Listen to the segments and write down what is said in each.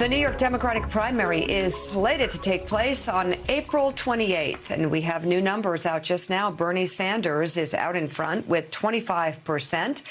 The New York Democratic primary is slated to take place on April 28th, and we have new numbers out just now. Bernie Sanders is out in front with 25%.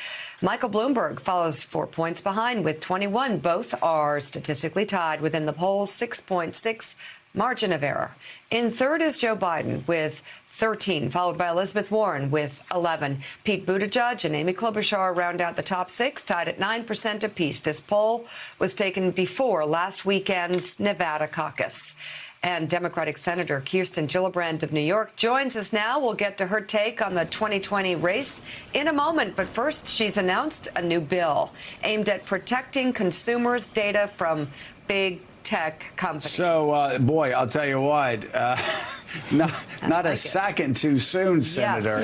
Michael Bloomberg follows 4 points behind with 21. Both are statistically tied within the polls, 6.6 margin of error. In third is Joe Biden with 13, followed by Elizabeth Warren with 11. Pete Buttigieg and Amy Klobuchar round out the top six, tied at 9% apiece. This poll was taken before last weekend's Nevada caucus. And Democratic Senator Kirsten Gillibrand of New York joins us now. We'll get to her take on the 2020 race in a moment. But first, she's announced a new bill aimed at protecting consumers' data from big tech companies. So, boy, I'll tell you what, not a second too soon, Senator.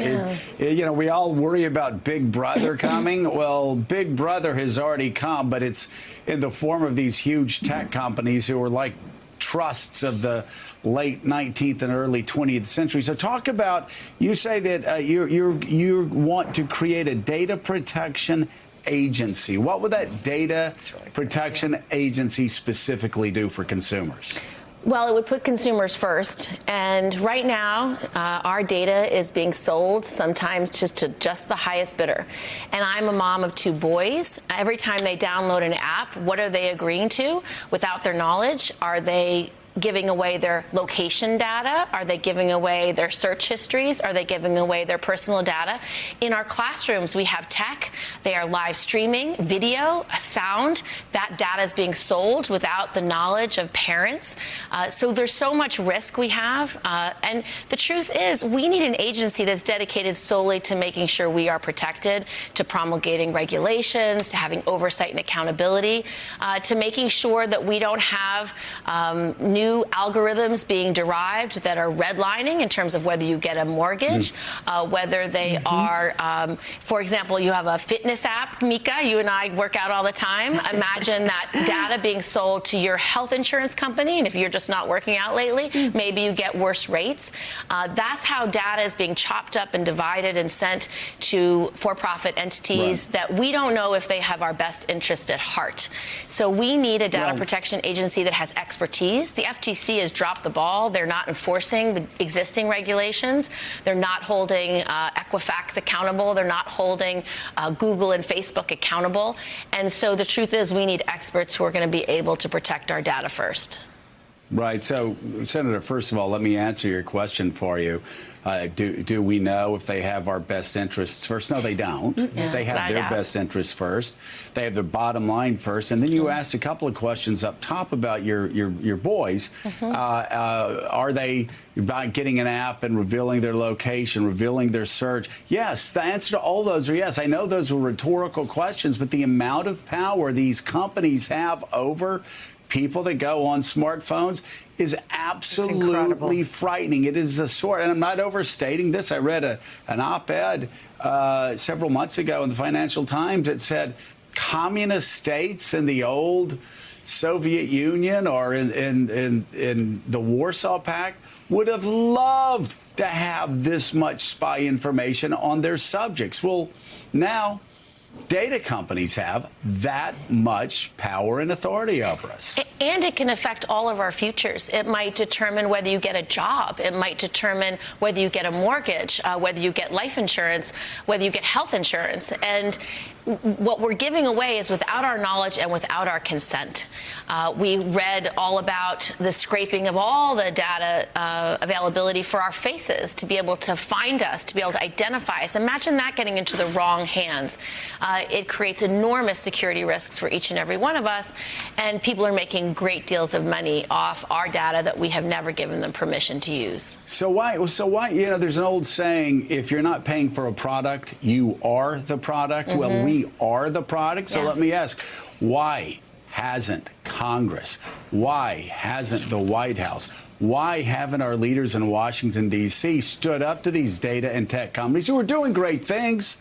Yes. We all worry about Big Brother coming. Well, Big Brother has already come, but it's in the form of these huge tech companies who are like trusts of the late 19th and early 20th century. So talk about, you say that you want to create a data protection agency. What would that data protection agency specifically do for consumers? Well, it would put consumers first. And right now, our data is being sold sometimes to just the highest bidder. And I'm a mom of two boys. Every time they download an app, what are they agreeing to without their knowledge? Are they giving away their location data? Are they giving away their search histories? Are they giving away their personal data? In our classrooms, we have tech. They are live streaming, video, sound. That data is being sold without the knowledge of parents. So there's so much risk we have. And the truth is, we need an agency that's dedicated solely to making sure we are protected, to promulgating regulations, to having oversight and accountability, to making sure that we don't have new algorithms being derived that are redlining in terms of whether you get a mortgage, whether they are, for example, you have a fitness app, Mika, you and I work out all the time. Imagine that data being sold to your health insurance company, and if you're just not working out lately, maybe you get worse rates. That's how data is being chopped up and divided and sent to for-profit entities that we don't know if they have our best interest at heart. So we need a data protection agency that has expertise. The FTC has dropped the ball. They're not enforcing the existing regulations. They're not holding Equifax accountable. They're not holding Google and Facebook accountable. And so the truth is we need experts who are going to be able to protect our data first. Right. So, Senator, first of all, let me answer your question for you. Do we know if they have our best interests first? No, they don't. They have their best interests first. They have their bottom line first. And then you asked a couple of questions up top about your boys. Are they about getting an app and revealing their location, revealing their search? Yes, the answer to all those are yes. I know those were rhetorical questions, but the amount of power these companies have over people that go on smartphones is absolutely frightening. It is a sort, and I'm not overstating this. I read an op-ed several months ago in the Financial Times that said communist states in the old Soviet Union or in the Warsaw Pact would have loved to have this much spy information on their subjects. Well, now data companies have that much power and authority over us. And it can affect all of our futures. It might determine whether you get a job. It might determine whether you get a mortgage, whether you get life insurance, whether you get health insurance. And what we're giving away is without our knowledge and without our consent. We read all about the scraping of all the data availability for our faces to be able to find us, to be able to identify us. Imagine that getting into the wrong hands. It creates enormous security risks for each and every one of us, and people are making great deals of money off our data that we have never given them permission to use. So why, there's an old saying, if you're not paying for a product, you are the product. Well, we are the product. So let me ask, why hasn't Congress, why hasn't the White House, why haven't our leaders in Washington, D.C. stood up to these data and tech companies who are doing great things,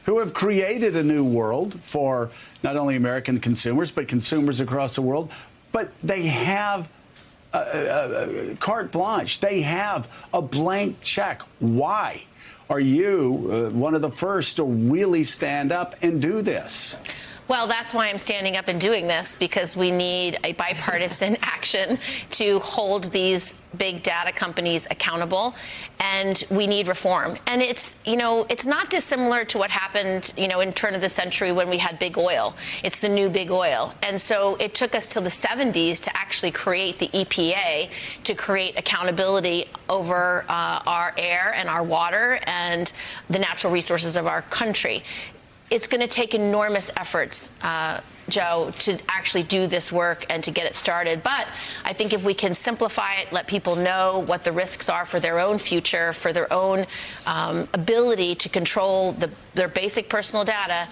who have created a new world for not only American consumers, but consumers across the world? But they have carte blanche. They have a blank check. Why are you one of the first to really stand up and do this? Well, that's why I'm standing up and doing this, because we need a bipartisan action to hold these big data companies accountable, and we need reform. And it's not dissimilar to what happened, in turn of the century when we had big oil. It's the new big oil. And so it took us till the 70s to actually create the EPA, to create accountability over our air and our water and the natural resources of our country. It's going to take enormous efforts, Joe, to actually do this work and to get it started. But I think if we can simplify it, let people know what the risks are for their own future, for their own ability to control their basic personal data,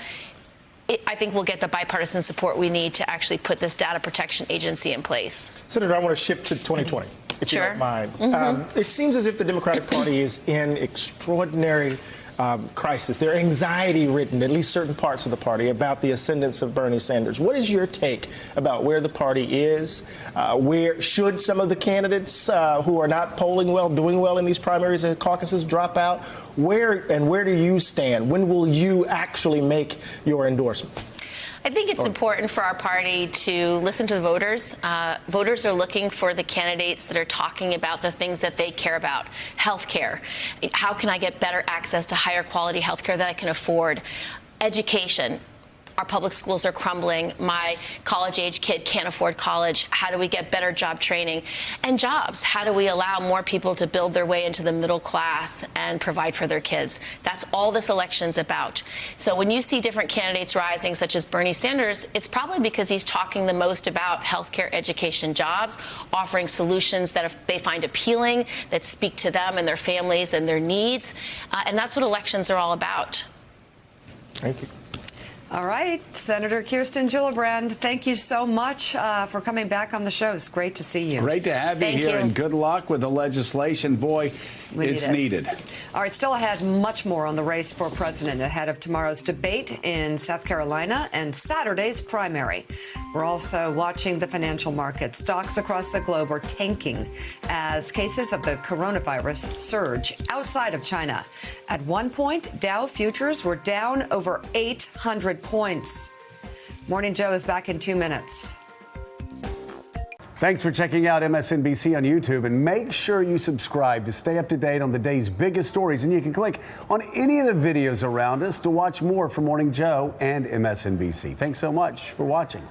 I think we'll get the bipartisan support we need to actually put this data protection agency in place. Senator, I want to shift to 2020, if Sure. you don't mind. It seems as if the Democratic Party is in extraordinary crisis. They're anxiety-ridden, at least certain parts of the party, about the ascendance of Bernie Sanders. What is your take about where the party is? Where should some of the candidates who are not polling well, doing well in these primaries and caucuses drop out? Where do you stand? When will you actually make your endorsement? I think it's important for our party to listen to the voters. Voters are looking for the candidates that are talking about the things that they care about. Health care. How can I get better access to higher quality health care that I can afford? Education. Our public schools are crumbling. My college-age kid can't afford college. How do we get better job training? And jobs. How do we allow more people to build their way into the middle class and provide for their kids? That's all this election's about. So when you see different candidates rising, such as Bernie Sanders, it's probably because he's talking the most about healthcare, education, jobs, offering solutions that they find appealing, that speak to them and their families and their needs. And that's what elections are all about. Thank you. All right, Senator Kirsten Gillibrand, thank you so much for coming back on the show. It's great to see you. Great to have you Thank here, you. and good luck with the legislation. Boy, it's needed. All right, still ahead, much more on the race for president ahead of tomorrow's debate in South Carolina and Saturday's primary. We're also watching the financial markets. Stocks across the globe are tanking as cases of the coronavirus surge outside of China. At one point, Dow futures were down over 800 points. Morning Joe is back in 2 minutes. Thanks for checking out MSNBC on YouTube, and make sure you subscribe to stay up to date on the day's biggest stories. And you can click on any of the videos around us to watch more from Morning Joe and MSNBC. Thanks so much for watching.